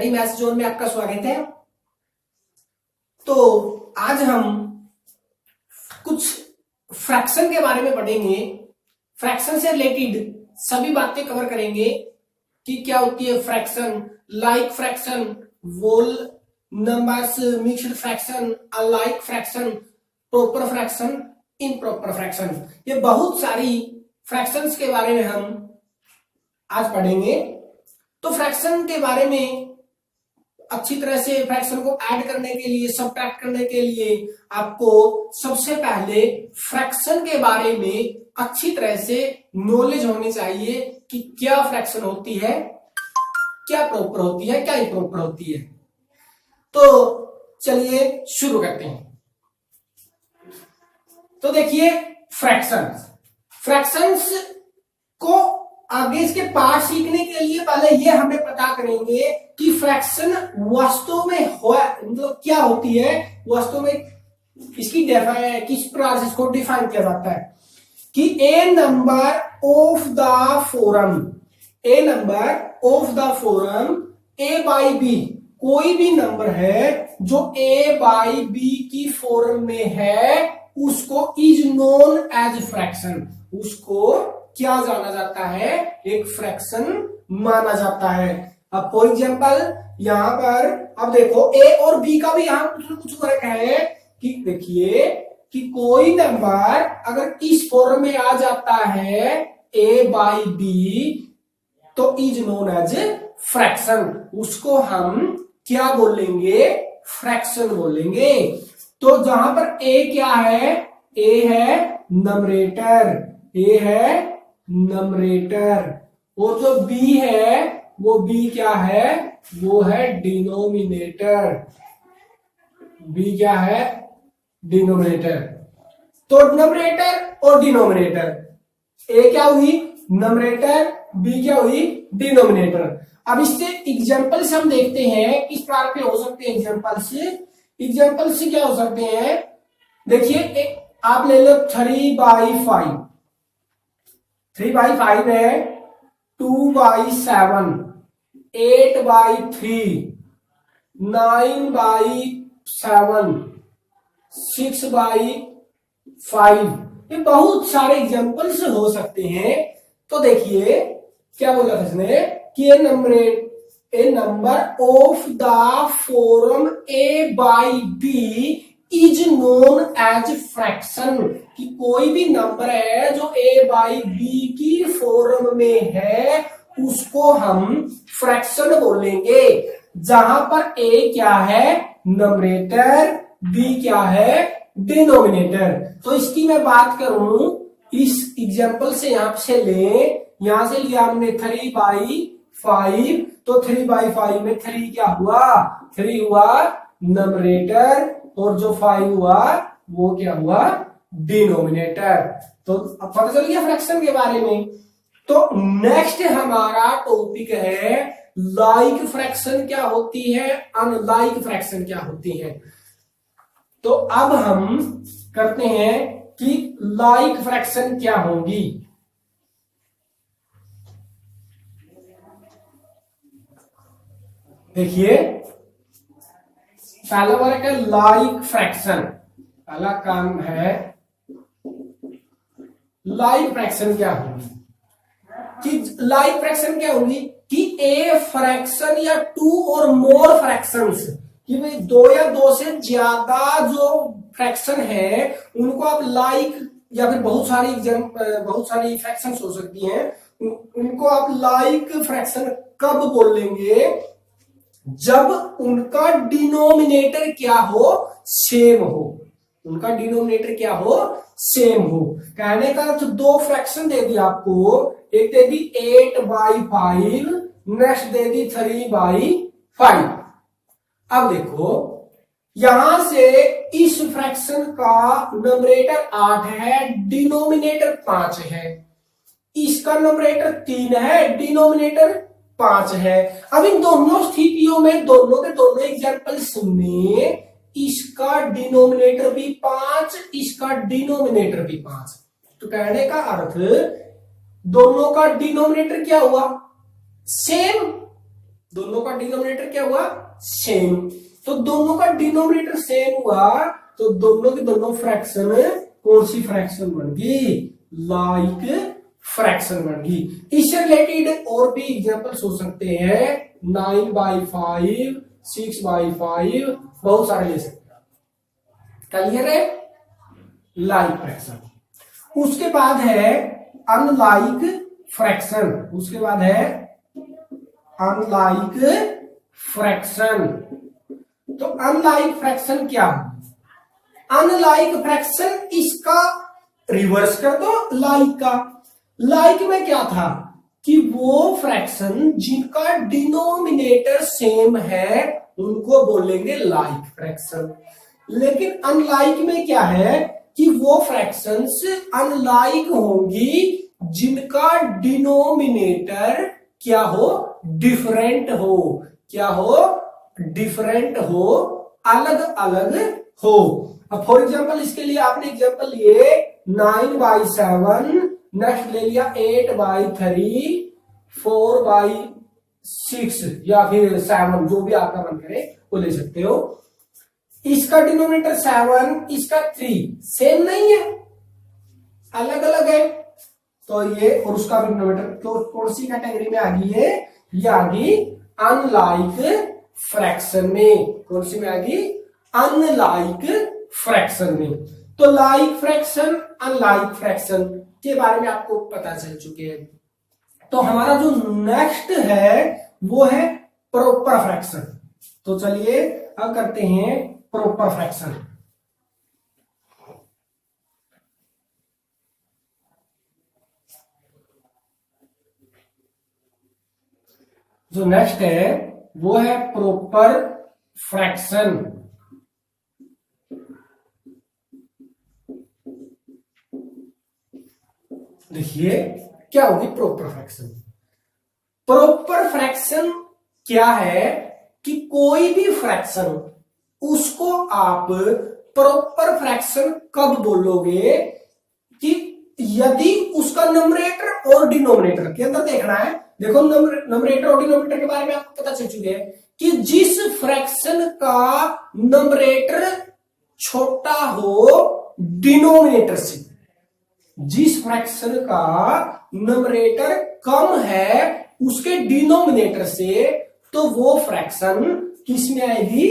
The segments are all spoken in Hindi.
स्टडी मैथ्स जोन में आपका स्वागत है। तो आज हम कुछ फ्रैक्शन के बारे में पढ़ेंगे। फ्रैक्शन से रिलेटेड सभी बातें कवर करेंगे कि क्या होती है fraction, like fraction, whole numbers, mixed fraction, unlike fraction, proper fraction, improper fraction. ये बहुत सारी फ्रैक्शंस के बारे में हम आज पढ़ेंगे। तो फ्रैक्शन के बारे में अच्छी तरह से फ्रैक्शन को ऐड करने के लिए, सबट्रैक्ट करने के लिए आपको सबसे पहले फ्रैक्शन के बारे में अच्छी तरह से नॉलेज होनी चाहिए कि क्या फ्रैक्शन होती है, क्या प्रॉपर होती है, क्या इम्प्रॉपर होती है। तो चलिए शुरू करते हैं। तो देखिए फ्रैक्शंस को आगे इसके पार्ट सीखने के लिए पहले ये हमें पता करेंगे कि फ्रैक्शन वास्तव में मतलब क्या होती है, वास्तव में इसकी किस प्रकार से इसको डिफाइन किया जाता है कि A number of the form A by B, कोई भी नंबर है जो ए बाई बी की फॉर्म में है उसको इज नोन एज फ्रैक्शन, उसको क्या जाना जाता है, एक फ्रैक्शन माना जाता है। अब फॉर एग्जांपल यहां पर अब देखो ए और बी का भी यहां कुछ फर्क है कि देखिए कि कोई नंबर अगर इस फॉर्म में आ जाता है ए बाई बी तो इज नोन एज फ्रैक्शन, उसको हम क्या बोलेंगे, फ्रैक्शन बोलेंगे। तो जहां पर ए क्या है, ए है नंबरेटर, ए है नंबरेटर, और जो बी है वो बी क्या है, वो है डिनोमिनेटर, बी क्या है, डिनोमिनेटर। तो नंबरेटर और डिनोमिनेटर, ए क्या हुई नंबरेटर, बी क्या हुई डिनोमिनेटर। अब इससे एग्जांपल से हम देखते हैं किस प्रकार के हो सकते हैं एग्जांपल से क्या हो सकते हैं। देखिए आप ले लो 3/5, 3/5 है, 2/7, 8/3, 9/7, 6/5, ये बहुत सारे एग्जांपल्स हो सकते हैं। तो देखिए क्या बोला था इसने कि A number of the form A by B is known as fraction, कि कोई भी नंबर है जो ए बाई बी की फॉर्म में है उसको हम फ्रैक्शन बोलेंगे, जहां पर ए क्या है नंबरेटर, बी क्या है डिनोमिनेटर। तो इसकी मैं बात करूं इस एग्जांपल से, यहां से लिया हमने 3/5, तो 3/5 में 3 क्या हुआ, 3 हुआ नंबरेटर और जो 5 हुआ वो क्या हुआ डिनोमिनेटर। तो अब पता चल गया फ्रैक्शन के बारे में। तो नेक्स्ट हमारा टॉपिक है लाइक फ्रैक्शन क्या होती है, अनलाइक फ्रैक्शन क्या होती है। तो अब हम करते हैं कि लाइक फ्रैक्शन क्या होगी। देखिए पहला वर्ग है लाइक फ्रैक्शन, पहला काम है लाइक फ्रैक्शन क्या होगी, कि लाइक फ्रैक्शन क्या होगी कि ए फ्रैक्शन या 2 और मोर फ्रैक्शंस, कि भाई 2 या 2 से ज्यादा जो फ्रैक्शन है उनको आप लाइक, या फिर बहुत सारी फ्रैक्शंस हो सकती हैं, उनको आप लाइक फ्रैक्शन कब बोलेंगे, जब उनका डिनोमिनेटर क्या हो, सेम हो, उनका डिनोमिनेटर क्या हो, सेम हो। कहने का तो 2 फ्रैक्शन दे दी आपको, एक दे दी 8/5, नेक्स्ट दे दी 3/5। अब देखो यहां से इस फ्रैक्शन का नंबरेटर 8 है, डिनोमिनेटर 5 है, इसका नंबरेटर 3 है, डिनोमिनेटर 5 है। अब इन दोनों स्थितियों में दोनों के दोनों एग्जांपल्स में इसका डिनोमिनेटर भी 5, इसका डिनोमिनेटर भी 5। तो कहने का अर्थ दोनों का डिनोमिनेटर क्या हुआ, सेम, दोनों का डिनोमिनेटर क्या हुआ, सेम। तो दोनों का डिनोमिनेटर सेम हुआ तो दोनों के दोनों फ्रैक्शन कौन सी फ्रैक्शन बन गई, लाइक फ्रैक्शन बन गई। इससे रिलेटेड और भी एग्जांपल्स हो सकते हैं, 9/5, 6/5, बहुत सारे ले सकते हैं। क्लियर है, लाइक फ्रैक्शन। उसके बाद है अनलाइक फ्रैक्शन, उसके बाद है अनलाइक फ्रैक्शन। तो अनलाइक फ्रैक्शन क्या है, अनलाइक फ्रैक्शन इसका रिवर्स कर दो लाइक का। लाइक में क्या था कि वो फ्रैक्शन जिनका डिनोमिनेटर सेम है उनको बोलेंगे लाइक फ्रैक्शन। लेकिन अनलाइक में क्या है कि वो फ्रैक्शंस अनलाइक होंगी जिनका डिनोमिनेटर क्या हो, डिफरेंट हो, क्या हो, डिफरेंट हो, अलग अलग हो। अब फॉर एग्जांपल इसके लिए आपने एग्जांपल लिए 9/7, नेक्स्ट ले लिया 8/3, 4/6 या फिर 7, जो भी आपका मन करे वो ले सकते हो। इसका डिनोमिनेटर 7, इसका 3, सेम नहीं है, अलग अलग है। तो ये और उसका भी डिनोमिनेटर तो कौन सी कैटेगरी में आ गई है, ये आ गई अनलाइक फ्रैक्शन में। कौन सी में आ गई, अनलाइक फ्रैक्शन में। तो लाइक फ्रैक्शन, अनलाइक फ्रैक्शन के बारे में आपको पता चल चुके हैं। तो हमारा जो नेक्स्ट है वो है प्रॉपर फ्रैक्शन। तो चलिए अब करते हैं प्रॉपर फ्रैक्शन। जो नेक्स्ट है वो है प्रॉपर फ्रैक्शन। देखिए क्या होगी प्रॉपर फ्रैक्शन। प्रॉपर फ्रैक्शन क्या है कि कोई भी फ्रैक्शन उसको आप प्रॉपर फ्रैक्शन कब बोलोगे कि यदि उसका नंबरेटर और डिनोमिनेटर के अंदर देखना है। देखो नंबरेटर और डिनोमिनेटर के बारे में आपको पता चल चुके हैं कि जिस फ्रैक्शन का नंबरेटर छोटा हो डिनोमिनेटर से, जिस फ्रैक्शन का नंबरेटर कम है उसके डिनोमिनेटर से, तो वो फ्रैक्शन किस में आएगी,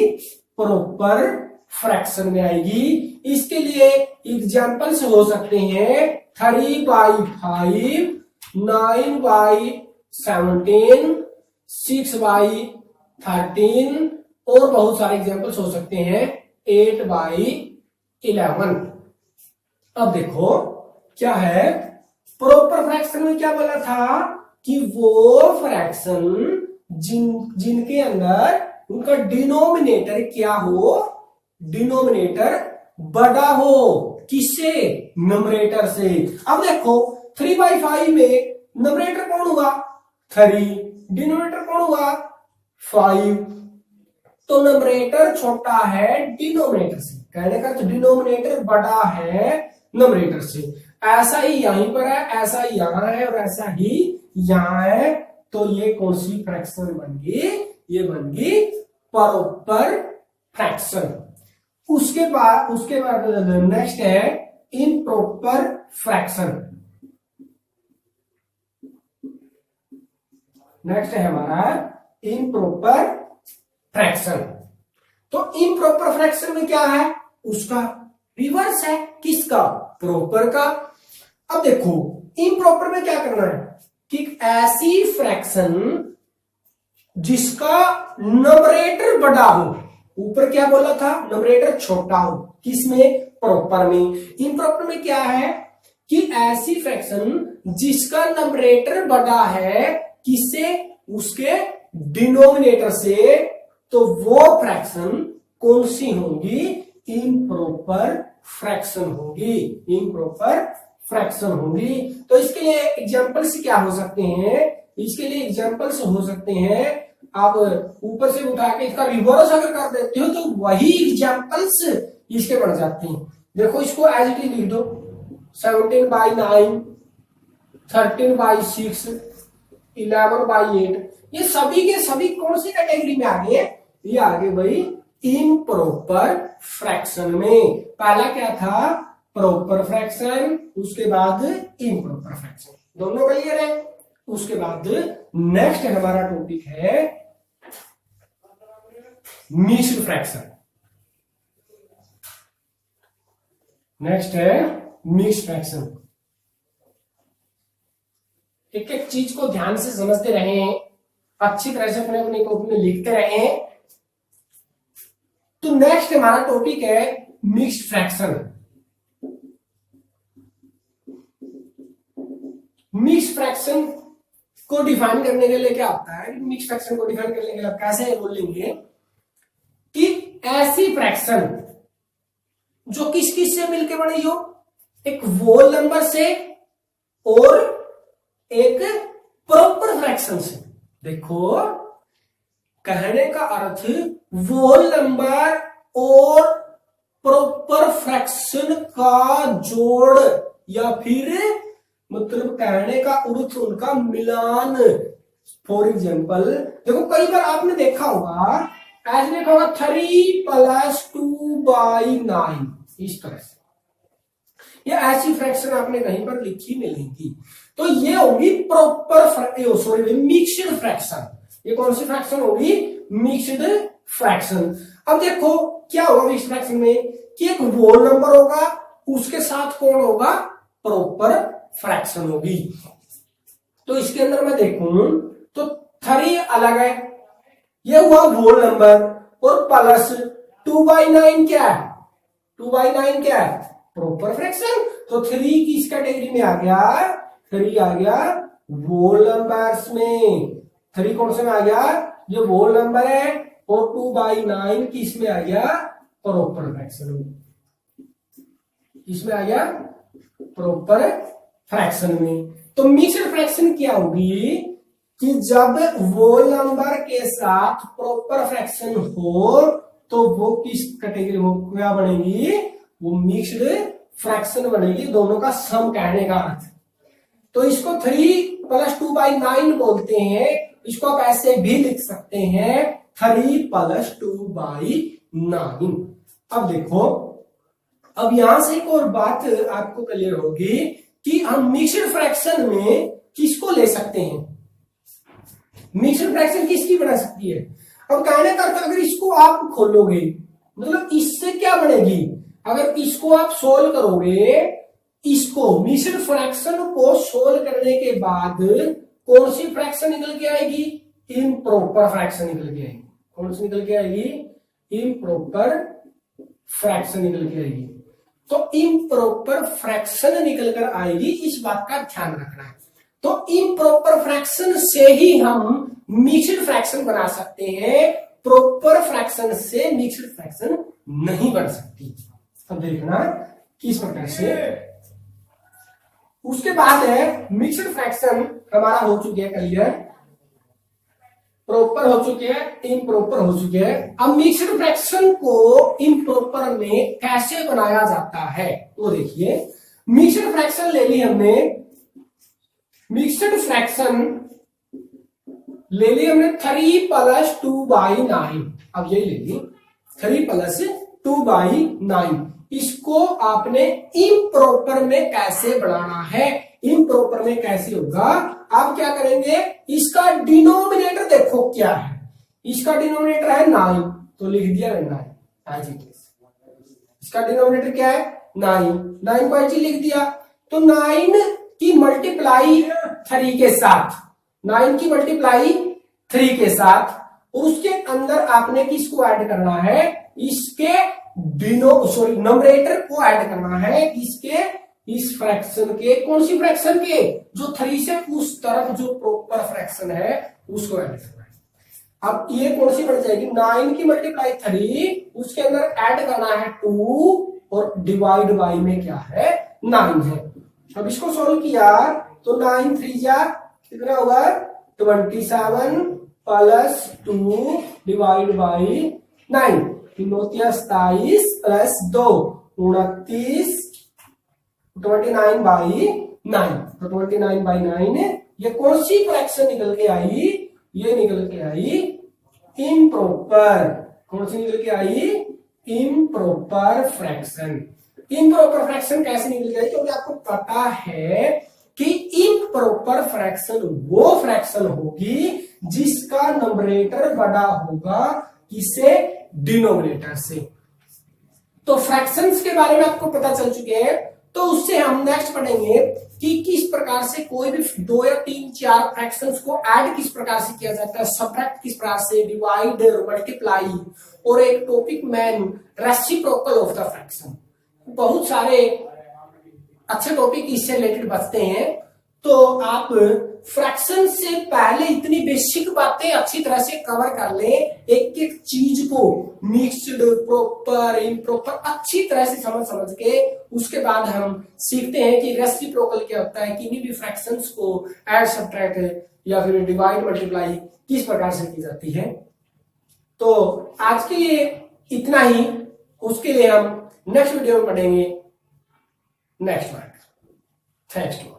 प्रॉपर फ्रैक्शन में आएगी। इसके लिए एग्जांपल्स हो सकते हैं 3/5, 9/17, 6/13 और बहुत सारे एग्जांपल्स हो सकते हैं 8/11। अब देखो क्या है, प्रॉपर फ्रैक्शन में क्या बोला था कि वो फ्रैक्शन जिनके अंदर उनका डिनोमिनेटर क्या हो, डिनोमिनेटर बड़ा हो, किससे, नंबरेटर से। अब देखो 3/5 में नंबरेटर कौन हुआ, 3, डिनोमिनेटर कौन हुआ, 5। तो नंबरेटर छोटा है डिनोमिनेटर से, कहने का तो डिनोमिनेटर बड़ा है नंबरेटर से। ऐसा ही यहीं पर है, ऐसा ही यहां है और ऐसा ही यहां है। तो ये कौन सी फ्रैक्शन बन गई, ये बन गई प्रॉपर फ्रैक्शन। उसके बाद नेक्स्ट है इम्प्रॉपर फ्रैक्शन। नेक्स्ट है हमारा इम्प्रॉपर फ्रैक्शन। तो इम्प्रॉपर फ्रैक्शन में क्या है, उसका रिवर्स है, किसका, प्रॉपर का। अब देखो इम्प्रॉपर में क्या करना है कि ऐसी फ्रैक्शन जिसका नंबरेटर बड़ा हो, ऊपर क्या बोला था, नंबरेटर छोटा हो, किसमें, प्रॉपर में। इम्प्रॉपर में क्या है कि ऐसी फ्रैक्शन जिसका नंबरेटर बड़ा है किससे, उसके डिनोमिनेटर से, तो वो फ्रैक्शन कौन सी होगी, इम्प्रॉपर फ्रैक्शन होगी, इम्प्रॉपर फ्रैक्शन होगी। तो इसके लिए एग्जांपल्स क्या हो सकते हैं, इसके लिए एग्जांपल्स हो सकते हैं, आप ऊपर से उठा के इसका रिवर्स अगर कर देते हो तो वही एग्जांपल्स इसके बन जाते हैं। देखो इसको एज इट इज लिख दो, 17/9, 13/6, 11/8, ये सभी के सभी कौन सी कैटेगरी में आ गए? ये आ गए भाई इम्प्रॉपर फ्रैक्शन में। पहला क्या था? प्रॉपर फ्रैक्शन, उसके बाद इम्प्रॉपर फ्रैक्शन। दोनों क्लियर है? उसके बाद नेक्स्ट हमारा टॉपिक है मिक्स्ड फ्रैक्शन। नेक्स्ट है मिक्स्ड फ्रैक्शन। एक एक चीज को ध्यान से समझते रहें, अच्छी तरह से अपने अपने कॉपी में लिखते रहें। तो नेक्स्ट हमारा टॉपिक है मिक्स्ड फ्रैक्शन। मिक्स्ड फ्रैक्शन को डिफाइन करने के लिए क्या होता है? मिक्स्ड फ्रैक्शन को डिफाइन करने के लिए कैसे बोलेंगे कि ऐसी फ्रैक्शन जो किस किस से मिलकर बनी हो? एक वोल नंबर से और एक प्रॉपर फ्रैक्शन से। देखो, कहने का अर्थ वोल नंबर और प्रॉपर फ्रैक्शन का जोड़, या फिर मतलब कहने का अर्थ उनका मिलान। फॉर एग्जाम्पल देखो, कई बार आपने देखा होगा, ऐसे देखा होगा 3+2/9, इस तरह से। ये ऐसी फ्रैक्शन आपने कहीं पर लिखी मिलेगी। तो ये होगी प्रॉपर सॉरी मिक्स्ड फ्रैक्शन। ये कौन सी फ्रैक्शन होगी? Mixed fraction. अब देखो क्या होगा मिक्स्ड फ्रैक्शन में कि एक होल नंबर होगा, उसके साथ कौन होगा? प्रॉपर फ्रैक्शन होगी। तो इसके अंदर मैं देखूं तो 3 अलग है, ये हुआ होल नंबर, और प्लस 2/9 क्या है? 2/9 क्या है? Proper fraction. तो 3 किस कैटेगरी में आ गया? 3 आ गया होल नंबर्स में। 3 कौन से में आ गया? ये होल नंबर है। और 2/9 किस में आ गया? प्रॉपर फ्रैक्शन में। इसमें आ गया प्रॉपर फ्रैक्शन में। तो मिक्स्ड फ्रैक्शन क्या होगी कि जब होल नंबर के साथ प्रॉपर फ्रैक्शन हो तो वो किस कैटेगरी में क्या बनेगी? वो मिक्स्ड फ्रैक्शन बनेगी, दोनों का सम कहने का अर्थ। तो इसको 3+2/9 बोलते हैं। इसको आप ऐसे भी लिख सकते हैं 3+2/9। अब देखो, अब यहां से एक और बात आपको क्लियर होगी कि हम मिक्स्ड फ्रैक्शन में किसको ले सकते हैं? मिक्स्ड फ्रैक्शन किसकी बना सकती है? अब कहने का अर्थ, अगर इसको आप खोलोगे मतलब इससे क्या बनेगी? अगर इसको आप सोल्व करोगे, इसको मिक्स्ड फ्रैक्शन को सोल्व करने के बाद कौन सी फ्रैक्शन निकल के आएगी? इम्प्रॉपर फ्रैक्शन निकल के आएगी। कौन सी निकल के आएगी? इम्प्रॉपर फ्रैक्शन निकल के आएगी। तो इम्प्रॉपर फ्रैक्शन निकल कर आएगी, इस बात का ध्यान रखना है। तो इम्प्रॉपर फ्रैक्शन से ही हम मिक्स्ड फ्रैक्शन बना सकते हैं, प्रॉपर फ्रैक्शन से मिक्स्ड फ्रैक्शन नहीं बन सकती। अब देखना किस प्रकार से। उसके बाद है मिक्स्ड फ्रैक्शन हमारा हो चुके हैं क्लियर, प्रॉपर हो चुके हैं, इम्प्रॉपर हो चुके हैं। अब मिक्स्ड फ्रैक्शन को इम्प्रॉपर में कैसे बनाया जाता है तो देखिए, मिक्स्ड फ्रैक्शन ले ली हमने, मिक्स्ड फ्रैक्शन ले ली हमने 3+2/9। अब यही ले ली 3+2/9। इसको आपने इम्प्रॉपर में कैसे बनाना है? इम्प्रॉपर में कैसे होगा? आप क्या करेंगे, इसका डिनोमिनेटर देखो क्या है। इसका डिनोमिनेटर है 9, तो लिख दिया 9 एज इट इज। इसका डिनोमिनेटर क्या है? 9 को ऐसे लिख दिया। तो 9 की मल्टीप्लाई 3 के साथ, 9 की मल्टीप्लाई 3 के साथ, उसके अंदर आपने किसको ऐड करना है? इसके नंबरेटर को ऐड करना है, इसके इस फ्रैक्शन के। कौन सी फ्रैक्शन के? जो 3 से उस तरफ जो प्रॉपर फ्रैक्शन है उसको ऐड करना है। अब ये कौन सी बन जाएगी? 9 की मल्टीप्लाई 3, उसके अंदर ऐड करना है 2, और डिवाइड बाई में क्या है? 9 है। अब इसको सोल्व किया तो 9 3 जा कितना होगा? 27 प्लस 2 डिवाइड बाई 9, 27 प्लस 2 29, 29/9। तो 29/9 ये कौन सी फ्रैक्शन निकल के आई? ये निकल के आई इम्प्रॉपर। कौन सी निकल के आई? Improper fraction. इम्प्रॉपर फ्रैक्शन कैसे निकल गई? क्योंकि आपको पता है कि इम्प्रॉपर फ्रैक्शन वो फ्रैक्शन होगी जिसका नंबरेटर बड़ा होगा किससे? डिनोमिनेटर से। तो फ्रैक्शंस के बारे में आपको पता चल चुके हैं। तो उससे हम नेक्स्ट पढ़ेंगे कि किस प्रकार से कोई भी 2 या 3 4 फ्रैक्शंस को ऐड किस प्रकार से किया जाता है, सबट्रैक्ट किस प्रकार से, डिवाइड, मल्टीप्लाई, और एक topic man reciprocal of the fraction. बहुत सारे अच्छे टॉपिक इससे रिलेटेड बचते हैं। तो आप फ्रैक्शन से पहले इतनी बेसिक बातें अच्छी तरह से कवर कर लें, एक एक चीज को मिक्स्ड, प्रॉपर, इम्प्रॉपर अच्छी तरह से समझ के उसके बाद हम सीखते हैं कि रेसिप्रोकल क्या होता है, किन्हीं भी फ्रैक्शंस को ऐड, सब्ट्रैक्ट या फिर डिवाइड, मल्टीप्लाई किस प्रकार से की जाती है। तो आज के लिए इतना ही। उसके लिए हम नेक्स्ट वीडियो में पढ़ेंगे नेक्स्ट पार्ट। थैंक्स।